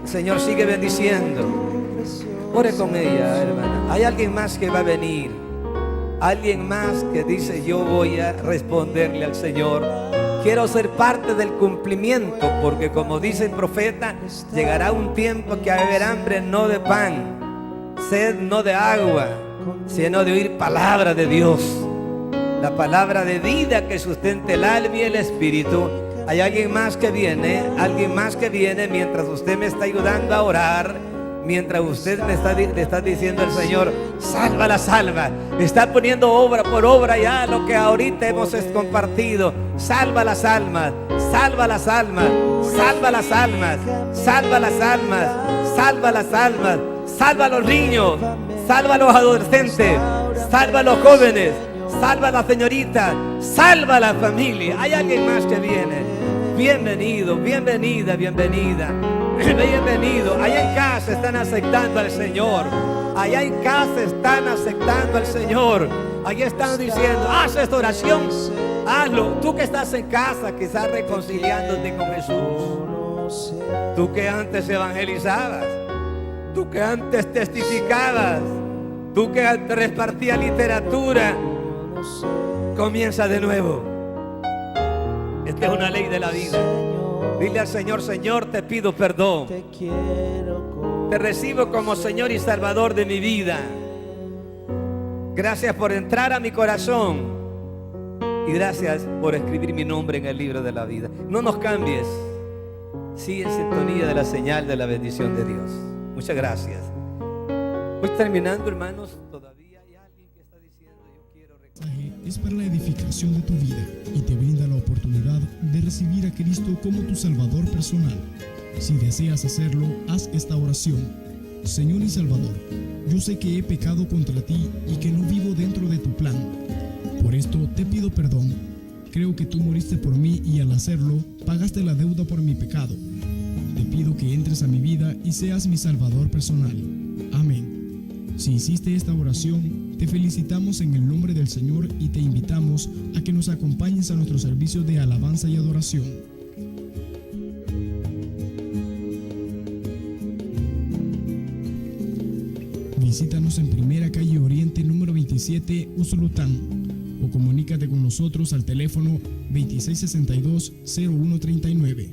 el Señor sigue bendiciendo. Ore con ella, hermana. Hay alguien más que va a venir, alguien más que dice: yo voy a responderle al Señor. Quiero ser parte del cumplimiento, porque como dice el profeta, llegará un tiempo que va a haber hambre no de pan, sed no de agua, sino de oír palabra de Dios, la palabra de vida que sustente el alma y el espíritu. Hay alguien más que viene, mientras usted me está ayudando a orar, mientras usted le está diciendo al Señor: salva las almas. Está poniendo obra por obra ya lo que ahorita hemos compartido. Salva las almas, salva las almas, salva las almas, salva las almas, salva las almas, salva a los niños, salva a los adolescentes, salva a los jóvenes, salva a la señorita, salva a la familia. Hay alguien más que viene. Bienvenido, bienvenida, bienvenida. Bienvenido. Allá en casa están aceptando al Señor. Allá en casa están aceptando al Señor. Allá están diciendo: haz esta oración, hazlo. Tú que estás en casa, quizás reconciliándote con Jesús. Tú que antes evangelizabas, tú que antes testificabas, tú que antes repartías literatura, comienza de nuevo. Esta es una ley de la vida. Dile al Señor: Señor, te pido perdón. Te recibo como Señor y Salvador de mi vida. Gracias por entrar a mi corazón. Y gracias por escribir mi nombre en el libro de la vida. No nos cambies. Sigue en sintonía de la señal de la bendición de Dios. Muchas gracias. Voy terminando, hermanos. Todavía hay alguien que está diciendo: yo quiero recordar. Es para la edificación de tu vida y te brinda la oportunidad de recibir a Cristo como tu Salvador personal. Si deseas hacerlo, haz esta oración: Señor y Salvador, yo sé que he pecado contra ti y que no vivo dentro de tu plan. Por esto te pido perdón. Creo que tú moriste por mí y al hacerlo, pagaste la deuda por mi pecado. Te pido que entres a mi vida y seas mi Salvador personal. Amén. Si hiciste esta oración, te felicitamos en el nombre del Señor y te invitamos a que nos acompañes a nuestro servicio de alabanza y adoración. Visítanos en Primera Calle Oriente, número 27, Usulután, o comunícate con nosotros al teléfono 2662-0139.